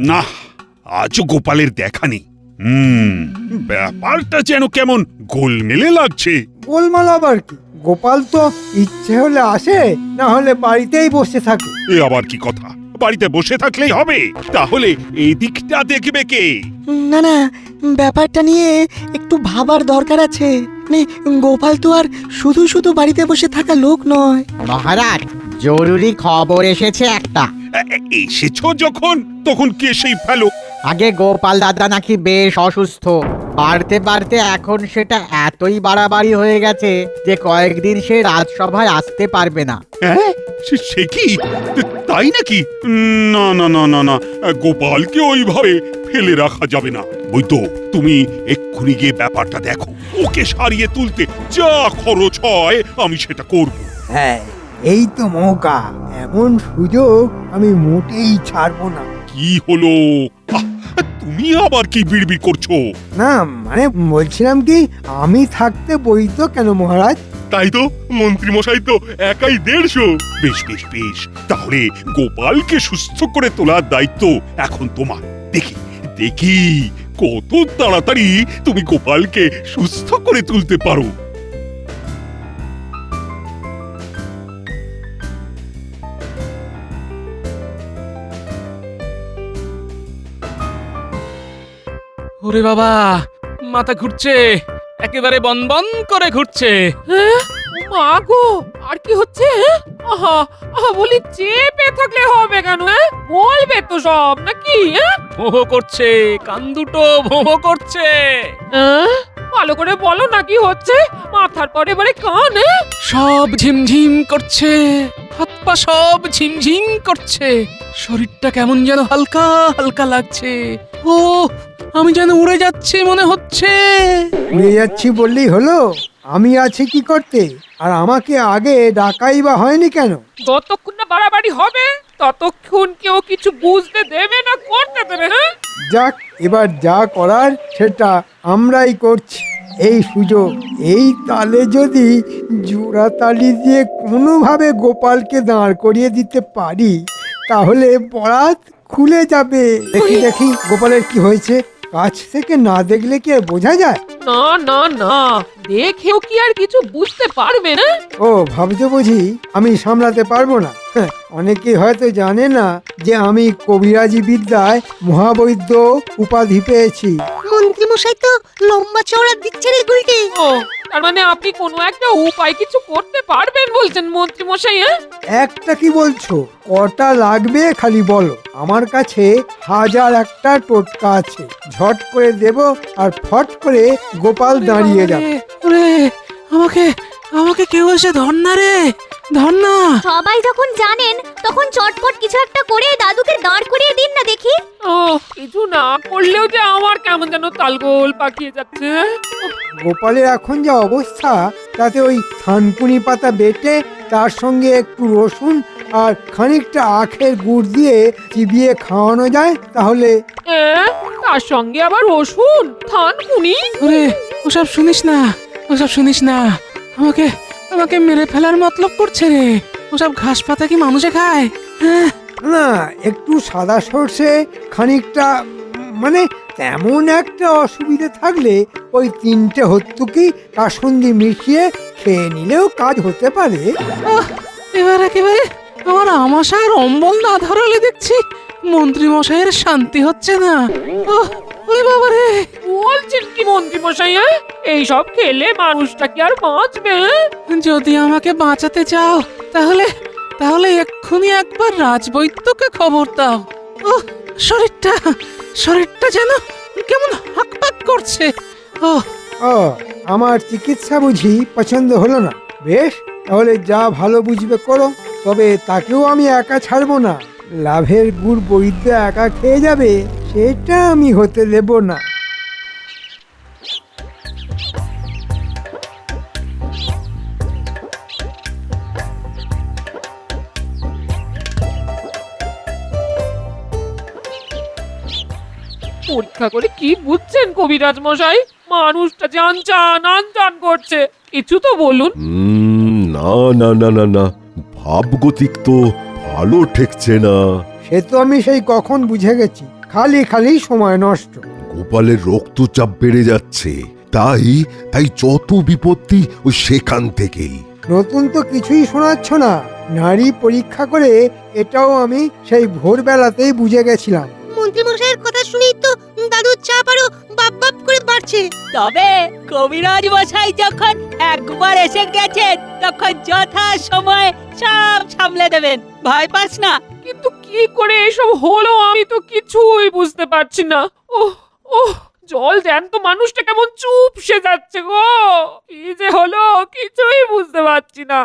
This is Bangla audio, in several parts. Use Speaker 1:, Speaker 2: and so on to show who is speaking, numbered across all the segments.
Speaker 1: না, আজও গোপালের দেখা নেই। ব্যাপারটা যেন কেমন গোলমেলে লাগছে।
Speaker 2: গোলমাল আবার কি? গোপাল তো ইচ্ছে হলে আসে, না হলে বাড়িতেই বসে থাকে।
Speaker 1: এ আবার কি কথা? বাড়িতে বসে থাকলেই হবে? তাহলে এই দিকটা দেখবে কে?
Speaker 3: না না, ব্যাপারটা নিয়ে একটু ভাবার দরকার আছে। মানে গোপাল তো আর শুধু শুধু বাড়িতে বসে থাকা লোক নয়।
Speaker 4: মহারাজ, জরুরি খবর এসেছে একটা।
Speaker 1: এসেছো যখন তখন কে সেই ফেলো।
Speaker 4: আগে গোপাল দাদা নাকি বেশ অসুস্থ, বাড়তে বাড়তে এখন সেটা এতই বাড়াবাড়ি হয়ে গেছে যে কয়েকদিন সে রাজসভায় আসতে পারবে না।
Speaker 1: হ্যাঁ, সে কি? তাই নাকি? না না না না না, গোপালকে ওইভাবে ফেলে রাখা যাবে না। বৈদ্য, তুমি এক্ষুনি গিয়ে ব্যাপারটা দেখো। ওকে সারিয়ে তুলতে যা খরচ হয় আমি সেটা করব।
Speaker 2: হ্যাঁ, এই তো মৌকা, এমন সুযোগ আমি মোটেই ছাড়বো না।
Speaker 1: কি হলো? তুমি আবার কি বিড়বিড় করছো?
Speaker 2: না মানে বলছিলাম কি, আমি থাকতে বৈধ কেন মহারাজ?
Speaker 1: তাই তো, মন্ত্রী মশাই তো একাই 150। বেশ বেশ বেশ, তাহলে গোপালকে সুস্থ করে তোলার দায়িত্ব এখন তোমার। দেখি দেখি কত তাড়াতাড়ি তুমি গোপালকে সুস্থ করে তুলতে পারো।
Speaker 5: ওরে বাবা, মাথা ঘুরছে, একেবারে বনবন করে ঘুরছে।
Speaker 6: মা গো, আর কি হচ্ছে? আহা আহা, বলি চেপে থাকলে হবে কেন? বলবে তো সব নাকি?
Speaker 5: ভোঁ করছে, কান দুটো ভোঁ করছে।
Speaker 6: ভালো করে বলো না কি হচ্ছে। মাথার পরে এবারে কান।
Speaker 5: সব ঝিমঝিম করছে, হাত পা সব ঝিমঝিম করছে, শরীরটা কেমন যেন হালকা হালকা লাগছে। ও, আমি যেন উড়ে যাচ্ছি মনে হচ্ছে।
Speaker 2: উড়ে যাচ্ছি বললেই হলো? আমি আছি কি করতে? আর আমাকে আগে ডাকাই বা হয়নি কেন?
Speaker 6: যতক্ষণ না বাড়াবাড়ি হবে ততক্ষণ কেউ কিছু বুঝতে দেবে না, করতে দেবে। হ্যাঁ,
Speaker 2: যাক, এবার যা করার সেটা আমরাই করছি। এই সুযোগ, এই তালে যদি জোড়া তালি দিয়ে কোনোভাবে গোপালকে দাঁড় করিয়ে দিতে পারি তাহলে বরাত খুলে যাবে। দেখি দেখি গোপালের কি হয়েছে। কাছ থেকে না দেখলে কি আর বোঝা যায়?
Speaker 6: না না না, দেখেও কি আর কিছু বুঝতে পারবে না?
Speaker 2: ও, ভাবছো বুঝি আমি সামলাতে পারবো না? হ্যাঁ, অনেকে হয়তো জানে না যে আমি কবিরাজি বিদ্যায় মহাবৈদ্য উপাধি পেয়েছি।
Speaker 3: মন্ত্রী মশাই তো লম্বা চওড়া দিচ্ছে রে গুলটে।
Speaker 6: ও, তার মানে আপনি কোনো একটা উপায় কিছু করতে পারবেন বলছেন মন্ত্রী মশাই?
Speaker 2: একটা কি বলছো? কটা লাগবে খালি বলো। আমার কাছে 1001টা টোটকা আছে। ঝট করে দেব আর ফট করে গোপাল দাঁড়িয়ে যাবে।
Speaker 5: ওরে, আমাকে আমাকে কেউ এসে ধর না রে, ধর না।
Speaker 7: সবাই যখন জানেন তখন চটপট কিছু একটা করে দাদুকে দাঁড় করিয়ে দিন না দেখি।
Speaker 6: ও, কিছু না করলেও যে আমার কেমন যেন তালগোল পাকিয়ে যাচ্ছে।
Speaker 2: গোপালের এখন যা অবস্থা, তাতে ওই থানকুনি পাতা বেটে তার সঙ্গে একটু রসুন আর খানিকটা আখের গুড় দিয়ে চিবিয়ে খাওয়ানো যায় তাহলে।
Speaker 6: তার সঙ্গে আবার রসুন, থানকুনি?
Speaker 5: ওরে, ওসব শুনিস না, ওসব শুনিস না। আমাকে আমাকে মেরে ফেলার মতলব করছে রে। ওসব ঘাস পাতা কি মানুষে খায়?
Speaker 2: না, একটু সাদা সর্ষে, খানিকটা মানে তেমন একটা অসুবিধে থাকলে ওই 3টে হত্যুকি কাসুন্দি মিশিয়ে খেয়ে নিলেও কাজ হতে পারে।
Speaker 5: এবার একেবারে আমার আমাশার অম্বল না ধরালে দেখছি মন্ত্রী মশাইয়ের শান্তি হচ্ছে না। ওরে বাবা রে,
Speaker 6: বলছেন কি মন্ত্রী মশাই? এইসব খেলে মানুষটা কি আর বাঁচবে?
Speaker 5: যদি আমাকে বাঁচাতে চাও তাহলে তাহলে এক্ষুনি একবার রাজবৈদ্যকে খবর দাও। ও, শরীরটা শরীরটা যেন কেমন হাঁকপাক করছে। ও,
Speaker 2: ও, আমার চিকিৎসা বুঝি পছন্দ হলো না? বেশ, তাহলে যা ভালো বুঝবে করো। তবে তাকেও আমি একা ছাড়বো না। লাভের গুড় বৈদ্য একা খেয়ে যাবে সেটা আমি হতে দেব না।
Speaker 6: পরীক্ষা করে কি বুঝছেন কবিরাজ মশাই? মানুষটা যে আনচান আনচান করছে, কিছু তো বলুন।
Speaker 8: না না না না না, ভাবগতিক তো ভালো ঠেকছে না।
Speaker 2: সে তো আমি সেই কখন বুঝে গেছি। খালি খালি সময় নষ্ট।
Speaker 8: গোপালের রক্তচাপ বেড়ে যাচ্ছে, তাই তাই যত বিপত্তি ওই সেখান থেকেই।
Speaker 2: নতুন তো কিছুই শোনাচ্ছ না। নারী পরীক্ষা করে এটাও আমি সেই ভোরবেলাতেই বুঝে গেছিলাম।
Speaker 9: মন্ত্রীমশাইয়ের কথা শুনেই তো দাদুর চাপ আরো বাপ বাপ করে বাড়ছে।
Speaker 10: তবে কবিরাজ মশাই যখন একবার এসে গেছেন তখন যথা সময় সব সামলে দেবেন, ভয় পাস না।
Speaker 6: কিন্তু কি করে এসব হলো আমি তো কিছুই বুঝতে পারছি না। ওহ ওহ, জল জ্যান্ত মানুষটা কেমন চুপসে যাচ্ছে গো। কি যে হলো কিছুই বুঝতে পারছি না।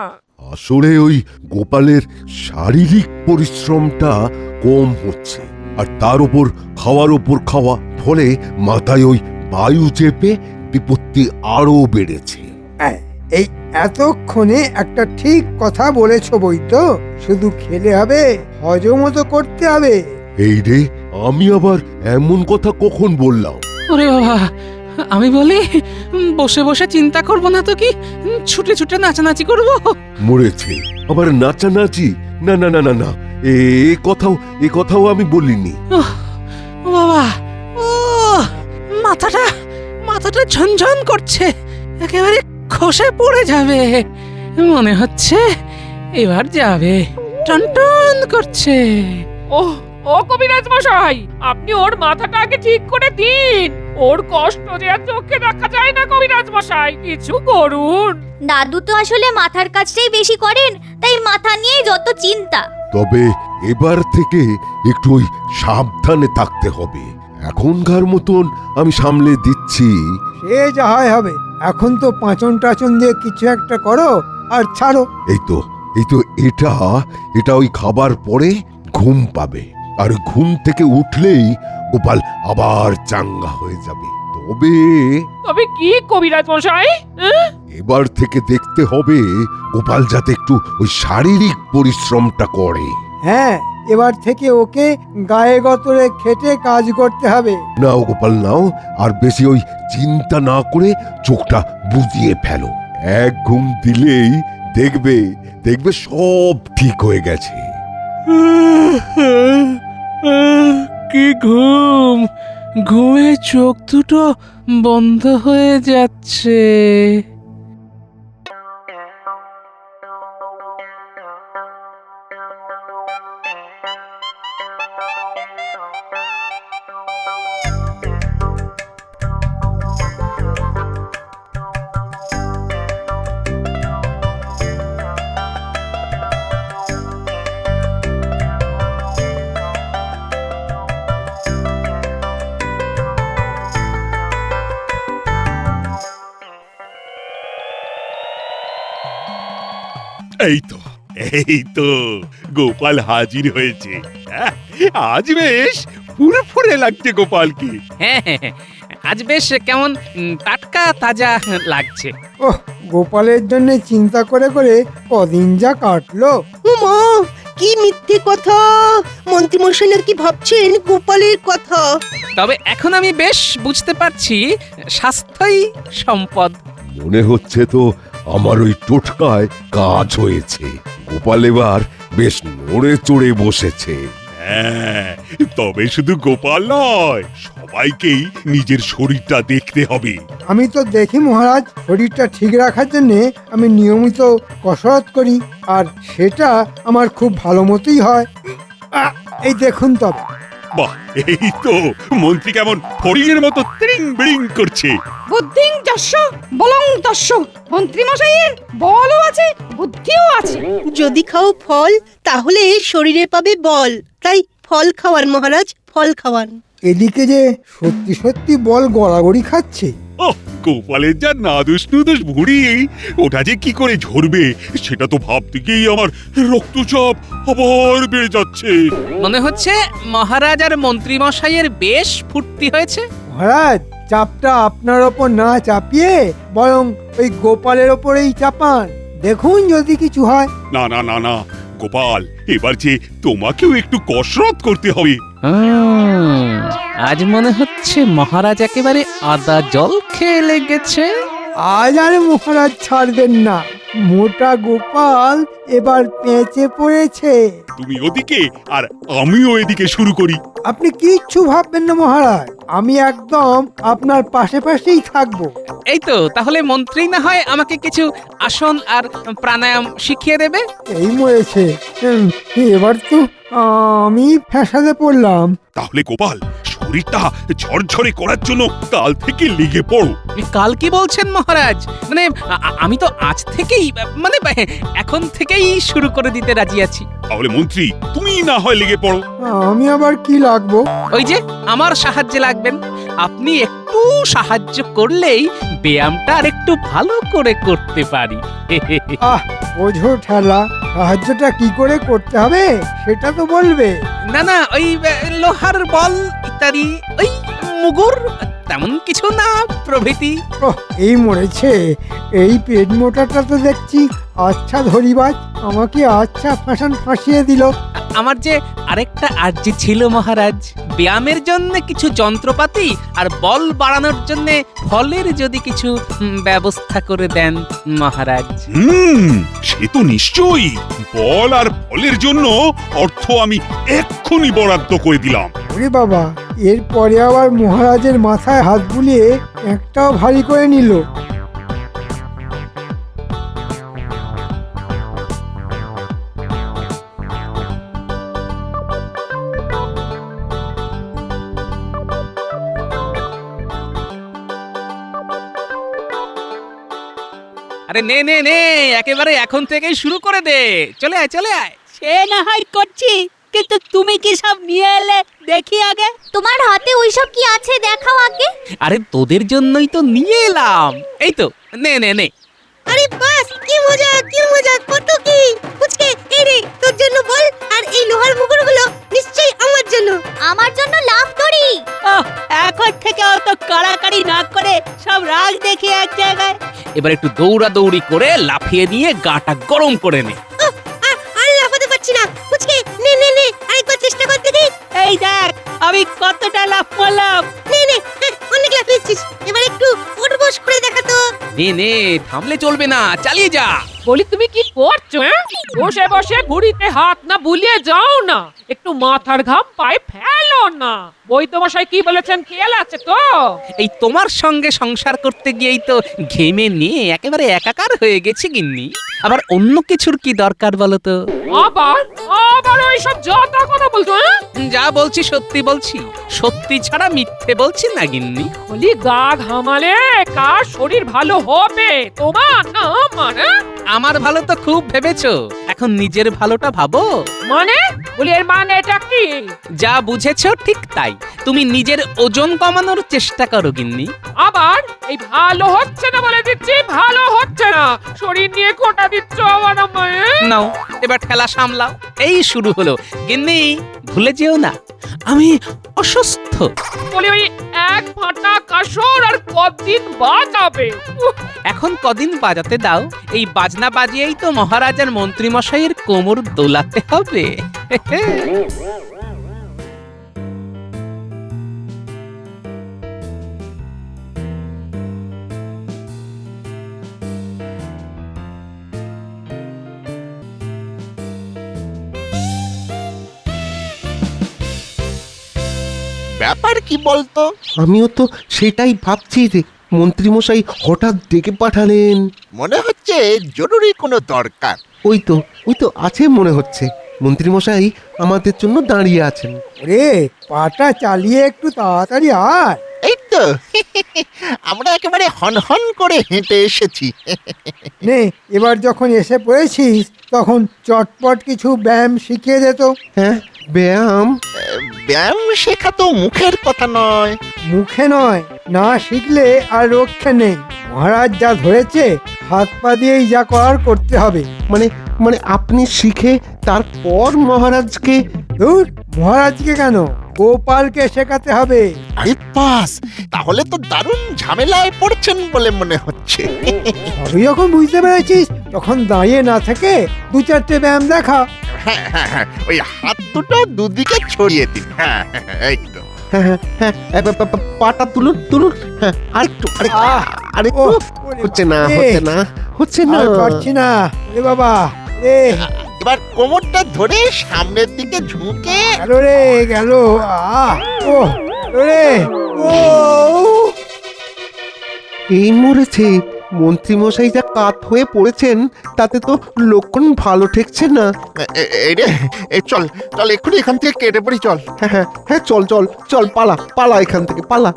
Speaker 8: আসলে ওই গোপালের শারীরিক পরিশ্রমটা কম হচ্ছে, আর তার উপর খাওয়া, ফলে মাথায় ওই বায়ু চেপে বিপত্তি আরো বেড়েছে।
Speaker 2: এই এতক্ষণে একটা ঠিক কথা বলেছ বৈদ্য। শুধু খেলে হবে, হজমও তো করতে হবে।
Speaker 8: এই রে, আমি আবার এমন কথা কখন বললাম?
Speaker 5: ওরে বাবা, আমি বলি বসে বসে চিন্তা করব না তো কি ছুটে ছুটে নাচানাচি করব?
Speaker 8: মরেছে আবার নাচানাচি? না না না না না, এ কথাও আমি বলিনি।
Speaker 5: ও বাবা, ও মাথাটা ঝনঝন করছে, একেবারে খসে পড়ে যাবে মনে হচ্ছে। এবার যাবে, টনটন করছে।
Speaker 6: ওহ ও কবিরাজ মশাই, আপনি ওর মাথাটা আগে ঠিক করে দিন। ওর কষ্ট যে আর চোখে দেখা যায় না কবিরাজ মশাই, কিছু করুন।
Speaker 7: দাদু তো আসলে মাথার কাজটাই বেশি করেন, তাই মাথা নিয়েই যত চিন্তা।
Speaker 8: তবে এবার থেকে একটু ওই সাবধানে থাকতে হবে। এখনকার মতন আমি সামলে দিচ্ছি।
Speaker 2: সে যা হয় হবে। এখন তো পাঁচন টাচন দিয়ে কিছু একটা করো আর ছাড়ো।
Speaker 8: এই তো এটা ওই খাবার পরে ঘুম পাবে, আর ঘুম থেকে উঠলেই গোপাল আবার চাঙ্গা হয়ে যাবে।
Speaker 6: তবে কি কবিরাজ মশাই?
Speaker 8: এবার থেকে দেখতে হবে গোপাল যাতে একটু ওই শারীরিক পরিশ্রমটা করে।
Speaker 2: হ্যাঁ, এবার থেকে ওকে গায়ে গতরে খেটে কাজ করতে হবে।
Speaker 8: নাও গোপাল নাও, আর বেশি ওই চিন্তা না করে চোখটা বুজিয়ে ফেলো। এক ঘুম দিলেই দেখবে সব ঠিক হয়ে গেছে।
Speaker 5: কি ঘুমে চোখ দুটো বন্ধ হয়ে যাচ্ছে।
Speaker 1: এই তো গোপাল হাজির হয়েছে। আজ বেশ ফুরফুরে লাগছে গোপালকে।
Speaker 5: হ্যাঁ, আজ বেশ কেমন টাটকা তাজা লাগছে।
Speaker 2: ওহ, গোপালের জন্য চিন্তা করে করে কদিন যা কাটলো।
Speaker 9: মা, কি মিথ্যে কথা! মন্ত্রীমশাই নাকি ভাবছেন গোপালের কথা।
Speaker 5: তবে এখন আমি বেশ বুঝতে পারছি স্বাস্থ্যই সম্পদ।
Speaker 8: মনে হচ্ছে তো আমার ওই টোটকায় কাজ হয়েছে। গোপাল এবার বেশ নড়ে চড়ে বসেছে।
Speaker 1: হ্যাঁ, তবে শুধু গোপাল নয়, সবাইকেই নিজের শরীরটা দেখতে হবে।
Speaker 2: আমি তো দেখি মহারাজ, শরীরটা ঠিক রাখার জন্য আমি নিয়মিত কসরত করি, আর সেটা আমার খুব ভালো মতোই হয়। এই দেখুন তবে।
Speaker 1: বাহ, এই তো মন্ত্রী কেমন ফড়িংয়ের মতো ত্রিং বিড়িং করছে।
Speaker 6: বুদ্ধিং যস্য বলং তস্য। মন্ত্রী মশাইয়ের বলও আছে, বুদ্ধিও আছে।
Speaker 9: যদি খাও ফল, তাহলে শরীরে পাবে বল। তাই ফল খাওয়ান মহারাজ, ফল খাওয়ান।
Speaker 2: এদিকে যে সত্যি সত্যি বল গড়াগড়ি খাচ্ছে।
Speaker 1: গোপালের যা নাদুস নুদুস ভুঁড়ি, ওটা যে কি করে ঝরবে সেটা তো ভাবতে গিয়েই আমার রক্তচাপ আবার বেড়ে যাচ্ছে।
Speaker 5: মনে হচ্ছে মহারাজ আর মন্ত্রী মশাইয়ের বেশ ফুর্তি হয়েছে।
Speaker 2: মহারাজ, চাপটা আপনার ওপর না চাপিয়ে বরং ওই গোপালের ওপরেই চাপান। দেখুন যদি কিছু হয়।
Speaker 1: না না না না গোপাল, এবার যে তোমাকেও একটু কসরত করতে হবে।
Speaker 5: আজ মনে হচ্ছে মহারাজ একেবারে আদা জল খেয়ে লেগেছে।
Speaker 2: আজ আর মহারাজ ছাড়বেন না। মোটা গোপাল এবার পেঁচে পড়েছে।
Speaker 1: তুমি ওদিকে আর আমিও এদিকে শুরু করি।
Speaker 2: আপনি কিচ্ছু ভাববেন না মহারাজ, আমি একদম আপনার পাশে পাশেই থাকবো।
Speaker 5: এই তো, তাহলে মন্ত্রী না হয় আমাকে কিছু আসন আর প্রাণায়াম শিখিয়ে দেবে।
Speaker 2: এই মরেছে। এবার তো আমি ফ্যাসাদে পড়লাম।
Speaker 1: তাহলে গোপাল, শরীরটা ঝরঝরে করার জন্য কাল থেকে লেগে পড়ো।
Speaker 5: কাল কি বলছেন মহারাজ? মানে আমি তো আজ থেকেই, মানে এখন থেকেই শুরু করে দিতে রাজি আছি।
Speaker 1: তাহলে মন্ত্রী, তুমি না হয় লেগে পড়ো।
Speaker 2: আমি আবার কি লাগবো?
Speaker 5: ওই যে আমার সাহায্যে লাগবেন। আপনি একটু সাহায্য করলেই ব্যায়ামটা আর একটু ভালো করে করতে পারি।
Speaker 2: আহ, বোঝো ঠেলা, সাহায্যটা কি করে করতে হবে সেটা তো বলবে।
Speaker 5: না না, ওই লোহার বল ইত্যাদি, ওই মুগুর, তেমন কিছু না প্রভৃতি।
Speaker 2: ওহ, এই মরেছে। এই পেট মোটাটা তো দেখছি আচ্ছা ধরিবাজ, আমাকে আচ্ছা ফাঁসিয়ে দিল।
Speaker 5: আমার যে আরেকটা আর্জি ছিল মহারাজ, ব্যায়ামের জন্য কিছু যন্ত্রপাতি আর বল বাড়ানোর জন্য ফলের যদি কিছু ব্যবস্থা করে দেন মহারাজ।
Speaker 1: সে তো নিশ্চয়ই। বল আর ফলের জন্য অর্থ আমি এক্ষুনি বরাদ্দ করে দিলাম।
Speaker 2: ওরে বাবা, এরপরে আবার মহারাজের মাথায় হাত বুলিয়ে একটাও ভারী করে নিল।
Speaker 5: আরে নে নে নে, একেবারে এখন থেকেই শুরু করে দে। চলে আয় চলে আয়।
Speaker 10: সে না হয় করছি, কিন্তু তুমি কি সব নিয়ে এলে দেখি আগে।
Speaker 7: তোমার হাতে ওইসব কি আছে দেখাও আগে।
Speaker 5: আরে তোদের জন্যই তো নিয়ে এলাম। এই তো, নে নে নে।
Speaker 9: আরে বাস, কি মজা কত কি। পুচকে, এই রে তোর জন্য বল, আর এই লোহার মুগুরগুলো নিশ্চয়ই আমার জন্য।
Speaker 7: আমার জন্য লাভ দড়ি।
Speaker 10: ওহ, এখন থেকে অত কাড়াকাড়ি না করে সব রাগ দেখি এক জায়গায়।
Speaker 5: এবার একটু দৌড়াদৌড়ি করে লাফিয়ে দিয়ে গাটা গরম করে নে।
Speaker 9: আর লাফাতে পারছি না। পুচকে, নে আরেকবার চেষ্টা কর দেখি।
Speaker 10: এই দেখ আমি কতটা লাভ করলাম।
Speaker 9: নে অনেক লাফিয়েছিস, এবার একটু উঠবস করে দেখা তো।
Speaker 5: নে নে, থামলে চলবে না, চালিয়ে যা।
Speaker 6: বলি তুমি কি করছো? বসে বসে ঘুড়িতে হাত না বুলিয়ে যাও না, একটু মাথার ঘাম পায়ে ফেলো না। বৈদ্যমশাই কি বলেছেন খেয়াল আছে তো?
Speaker 5: এই তোমার সঙ্গে সংসার করতে গিয়েই তো ঘেমে নিয়ে একেবারে একাকার হয়ে গেছে গিন্নি। আবার অন্য কিছুর কি দরকার বলো তো?
Speaker 6: আবার আবার ওইসব যত কথা বলছো।
Speaker 5: যা বলছি সত্যি বলছি, সত্যি ছাড়া মিথ্যে বলছি না গিন্নি।
Speaker 6: বলি গা ঘামালে কার শরীর ভালো হবে, তোমার না আমার?
Speaker 5: আমার ভালো তো খুব ভেবেছো, এখন নিজের ভালোটা ভাবো।
Speaker 6: মানে বলি এর মানে এটা কি?
Speaker 5: যা বুঝেছো ঠিক তাই। তুমি নিজের ওজন কমানোর চেষ্টা করো গিন্নি।
Speaker 6: আবার এই ভালো হচ্ছে না বলে দিচ্ছি, ভালো হচ্ছে না, শরীর নিয়ে খোটা দিচ্ছ আমার আমায়।
Speaker 5: নাও এবার ঠেলা সামলাও। এই শুরু হলো গিন্নি, ভুলে যেও না আমি অসুস্থ।
Speaker 6: বলি ওই এক ফাটা কাসর আর কতদিন বাজাবে?
Speaker 5: এখন কদিন বাজাতে দাও, এই বাজনা বাজিয়েই তো মহারাজার মন্ত্রী মশাইয়ের কোমর দোলাতে হবে।
Speaker 11: ব্যাপার কি বলতো?
Speaker 8: আমিও তো সেটাই ভাবছি রে, মন্ত্রীমশাই হঠাৎ ডেকে পাঠালেন।
Speaker 11: মনে হচ্ছে জরুরি কোনো দরকার।
Speaker 8: ওই তো আছে মনে হচ্ছে, মন্ত্রীমশাই আমাদের জন্য দাঁড়িয়ে আছেন।
Speaker 2: রে, পাটা চালিয়ে একটু তাড়াতাড়ি আয়।
Speaker 11: এই তো আমরা একেবারে হনহন করে হেঁটে এসেছি।
Speaker 2: নে, এবার যখন এসে পড়েছিস তখন চটপট কিছু ব্যায়াম শিখিয়ে দে তো।
Speaker 8: হ্যাঁ, ব্যায়াম?
Speaker 11: ব্যায়াম শেখা তো মুখের কথা নয়।
Speaker 2: মুখে নয়, না শিখলে আর রক্ষে নেই। মহারাজ যা ধরেছে হাত পা দিয়েই যা করার করতে হবে।
Speaker 8: মানে আপনি শিখে তারপর মহারাজকে?
Speaker 2: দূর, মহারাজকে কেন, গোপালকে শেখাতে হবে।
Speaker 11: আরে বাস, তাহলে তো দারুণ ঝামেলায় পড়ছেন বলে মনে হচ্ছে।
Speaker 2: সবই যখন বুঝতে পেরেছিস তখন দাঁড়িয়ে না থেকে দু চারটে ব্যায়াম দেখা।
Speaker 11: হ্যাঁ, ওই হাত দুটো দুদিকে ছড়িয়ে দিন। হ্যাঁ, এই তো।
Speaker 8: হ্যাঁ, পাটা তুলুন। হ্যাঁ, আরেকটু
Speaker 2: ওরে
Speaker 8: হচ্ছে না।
Speaker 12: হচ্ছে না।
Speaker 2: আর পারছি না রে বাবা রে,
Speaker 11: এবার কোমরটা ধরে সামনের দিকে ঝুঁকে
Speaker 2: গেল রে গেল। ও গেল রে ও।
Speaker 12: এই মরেছে, মন্ত্রীমশাই যা কাত হয়ে পড়েছেন তাতে তো লক্ষণ ভালো ঠেকছে না।
Speaker 11: এই রে, এই চল চল এক্ষুনি এখান থেকে কেটে পড়ি চল।
Speaker 12: হ্যাঁ হ্যাঁ হ্যাঁ, চল চল চল, পালা পালা এখান থেকে পালা।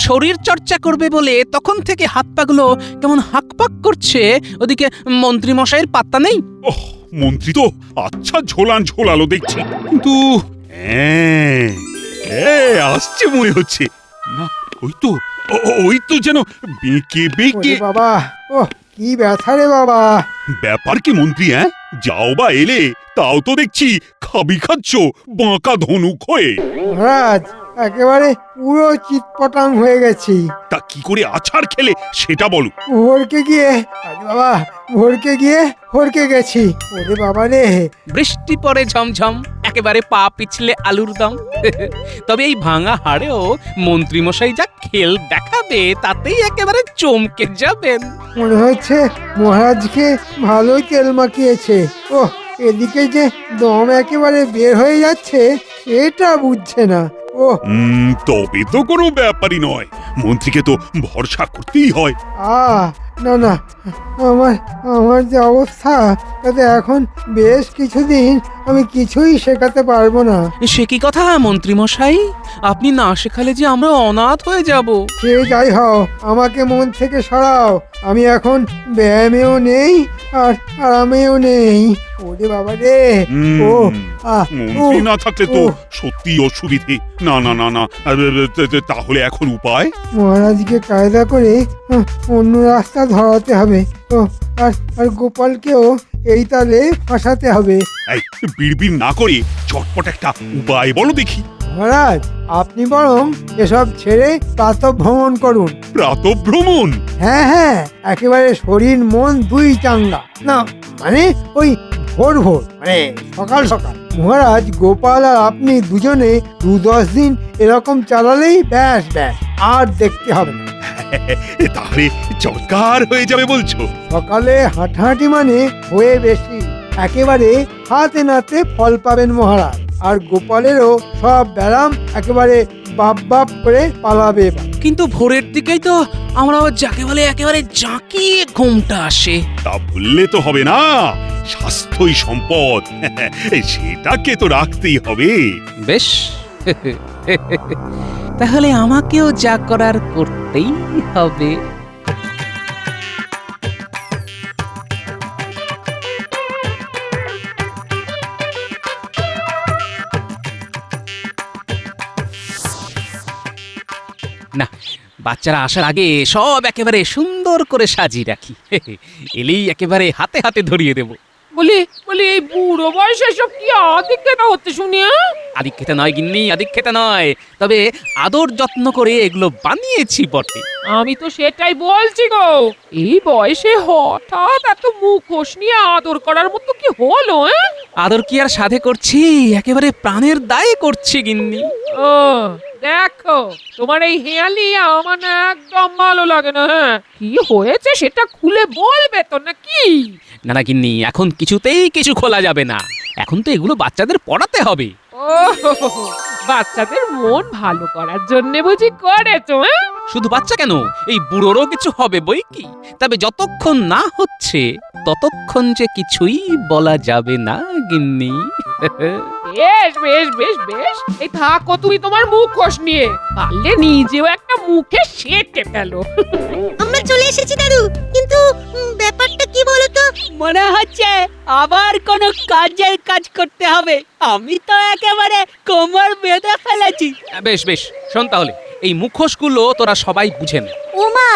Speaker 5: শরীর চর্চা করবে বলে তখন থেকে হাত পাগুলো কেমন হাঁকপাক করছে, ওদিকে মন্ত্রী মশাইয়ের পাত্তা নেই।
Speaker 1: ওহ, মন্ত্রী তো আচ্ছা ঝোলালো দেখছি, কিন্তু আসছে মনে হচ্ছে না। ওই তো যেন বেঁকে বেঁকে।
Speaker 2: ওরে বাবা, ও কি ব্যথা রে বাবা।
Speaker 1: ব্যাপার কি মন্ত্রী? যাও বা এলে, তাও তো দেখছি খাচ্ছ বাঁকা ধনুক হয়ে।
Speaker 2: মহারাজ, একেবারে পুরো চিৎপটাং হয়ে গেছি।
Speaker 1: তা কি করে আছাড় খেলে সেটা বলো।
Speaker 2: ভোরকে গিয়ে, আরে বাবা, ভোরকে গিয়ে হরকে গেছি। ওরে বাবা রে।
Speaker 5: বৃষ্টি পড়ে ঝমঝম, একেবারে পা পিছলে আলুর দম। তবে এই ভাঙা হাড়েও মন্ত্রী মশাই যা খেল দেখাবে তাতেই একেবারে চমকে যাবেন।
Speaker 2: মনে হচ্ছে মহারাজকে ভালোই তেল মাখিয়েছে। ও, এদিকে যে দম একেবারে বের হয়ে যাচ্ছে সেটা বুঝছে না। ও
Speaker 1: তবে তো কোনো ব্যাপারই নয়, মন্ত্রীকে তো ভরসা করতেই হয়।
Speaker 2: না না, আমার যে অবস্থা তাতে এখন বেশ কিছুদিন আমি কিছুই শেখাতে পারবো না।
Speaker 5: সে কি কথা মন্ত্রী মশাই, আপনি না শেখালে যে আমরা অনাথ হয়ে যাব।
Speaker 2: সে যাই হও, আমাকে মন থেকে সরাও। আমি এখন ব্যায়ামেও নেই আর আরামেও নেই। ওরে বাবা রে। ও
Speaker 1: মন্ত্রী না থাকলে তো সত্যি অসুবিধে। না না না না, তাহলে এখন উপায়?
Speaker 2: মহারাজকে কায়দা করে অন্য রাস্তা ধরাতে হবে। ও আর গোপালকেও এই তালে ফাঁসাতে হবে।
Speaker 1: এই বিড়বিড় না করে চটপট একটা উপায় বলো দেখি।
Speaker 2: মহারাজ, আপনি বরং এসব ছেড়ে প্রাতঃভ্রমণ করুন।
Speaker 1: প্রাতঃভ্রমণ?
Speaker 2: হ্যাঁ হ্যাঁ, একেবারে শরীর মন দুই চাঙ্গা। না মানে ওই ভোর ভোর, মানে সকাল সকাল। মহারাজ, গোপাল আর আপনি দুজনে 2-10 দিন এরকম চালালেই ব্যাস ব্যাস, আর দেখতে হবে না।
Speaker 1: তাহলে চমৎকার হয়ে যাবে বলছো?
Speaker 2: সকালে হাঁটাহাঁটি মানে হয়ে বেশি, একেবারে হাতে নাতে ফল পাবেন মহারাজ। আর গোপালেরও সব ব্যারাম একেবারে বাপ করে পালাবে।
Speaker 5: কিন্তু ভোরের দিকেই তো আমরা যাকে বলে একেবারে জাঁকিয়ে ঘুমটা আসে।
Speaker 1: তা বললে তো হবে না, স্বাস্থ্যই সম্পদ, সেটাকে তো রাখতেই হবে।
Speaker 5: বেশ, তাহলে আমাকেও যা করার করতেই হবে। না, বাচ্চারা আসার আগে সব একেবারে সুন্দর করে সাজিয়ে রাখি। এলেই একেবারে হাতে হাতে ধরিয়ে দেব।
Speaker 6: বলি এই বুড়ো বয়সে সব কি আদিক্ষেতা হচ্ছে শুনি?
Speaker 5: আদিক্ষেতা নয় গিন্নি, আদিক্ষেতা নয়, তবে আদর যত্ন করে এগুলো বানিয়েছি বটে।
Speaker 6: আমি তো সেটাই বলছি গো, এই বয়সে হঠাৎ এত মুখোশ নিয়ে আদর করার মতো কি হলো?
Speaker 5: আদর কি আর সাধে করছি, একেবারে প্রাণের দায়ে করছি গিন্নি।
Speaker 6: ও দেখো, তোমার এই হেয়ালি আমার না একদম ভালো লাগে না। কি হয়েছে সেটা খুলে বলবে তো নাকি?
Speaker 5: না না গিন্নি, এখন কিছুতেই কিছু খোলা যাবে না। এখন তো এগুলো বাচ্চাদের পড়াতে হবে।
Speaker 6: ও, বাচ্চাদের মন ভালো করার জন্য বুঝি করেছো?
Speaker 5: শুধু বাচ্চা কেন, এই বুড়োরও কিছু হবে বই কি। তবে যতক্ষণ না হচ্ছে ততক্ষণ যে কিছুই বলা যাবে না গিন্নি।
Speaker 6: বেশ বেশ বেশ বেশ, এই থাকো তুমি তোমার মুখোশ নিয়ে, পারলে নিজেও একটা মুখে সেটে ফেলো।
Speaker 9: আমরা চলে এসেছি দাদু, কিন্তু ব্যাপারটা কি বলতো?
Speaker 10: মনে হচ্ছে আবার কোনো কাজের কাজ করতে হবে। আমি তো একেবারে কোমর বেঁধে ফেলেছি।
Speaker 5: বেশ বেশ, শোন তাহলে, এই মুখোশগুলো তোরা সবাই বুঝে নে।
Speaker 7: ওমা,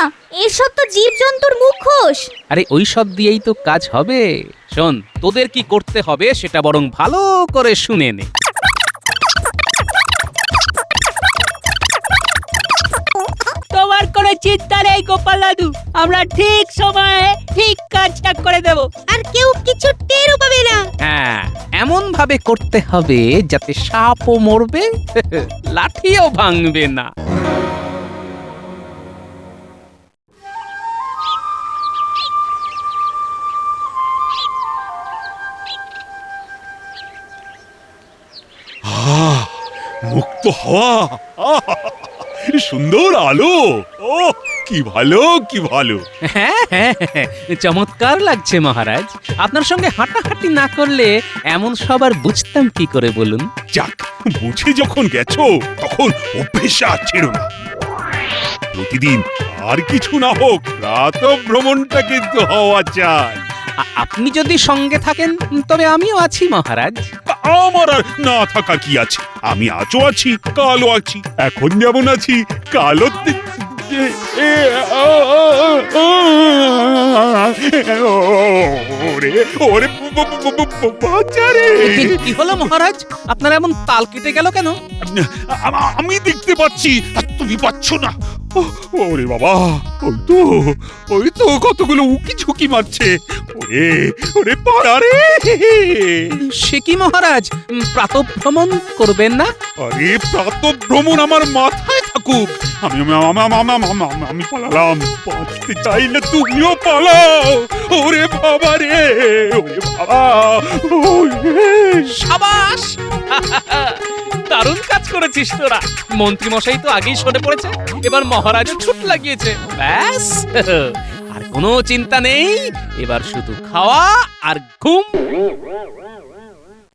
Speaker 7: এসব তো জীবজন্তুর মুখোশ।
Speaker 5: আরে ওই সব দিয়েই তো কাজ হবে। শোন, তোদের কি করতে হবে সেটা বরং ভালো করে শুনে নে।
Speaker 10: তোমার কোনো চিন্তা নেই গোপাল দাদু, আমরা ঠিক সময়ে ঠিক কাজটা করে দেব,
Speaker 9: আর কেউ কিছু টেরও পাবে না।
Speaker 5: হ্যাঁ, এমন ভাবে করতে হবে যাতে সাপও মরবে, লাঠিও ভাঙবে না।
Speaker 1: মুক্ত হাওয়া, আহা! সুন্দর আলো, ও কি ভালো কি ভালো।
Speaker 5: হ্যাঁ হ্যাঁ হ্যাঁ, চমৎকার লাগছে মহারাজ। আপনার সঙ্গে হাঁটাহাঁটি না করলে এমন সবার বুঝতাম কি করে বলুন?
Speaker 1: যাক, বুঝে যখন গেছো তখন অভ্যেস আর ছেড়ো না। প্রতিদিন আর কিছু না হোক, রাত ভ্রমণটা কিন্তু হওয়া চাই।
Speaker 5: আপনি যদি সঙ্গে থাকেন তবে আমিও আছি মহারাজ।
Speaker 1: আমার আর না থাকার কি আছে? আমি আজও আছি, কালও আছি, এখন যেমন আছি কালও ওরে ওরে বাঁচারে।
Speaker 5: কি হলো মহারাজ, আপনার এমন তাল কেটে গেল কেন?
Speaker 1: আমি দেখতে পাচ্ছি আর তুমি পাচ্ছ না। ওরে বাবা, ওই তো কতগুলো উকি ঝুঁকি মারছে। ওরে ওরে পাড়ারে।
Speaker 5: সে কি মহারাজ, প্রাতঃভ্রমণ করবেন না?
Speaker 1: আরে প্রাতঃভ্রমণ আমার মাথায় থাকুক। আমি পালালাম, বাঁচতে চাই না, তুমিও পালাও। ওরে বাবা রে, ওরে বাবা।
Speaker 5: সাবাস, দারুণ কাজ করেছিস তোরা। মন্ত্রী মশাই তো আগেই সরে পড়েছে, এবার মহারাজও ছুট লাগিয়েছে। ব্যাস, আর কোনো চিন্তা নেই, এবার শুধু খাওয়া আর ঘুম।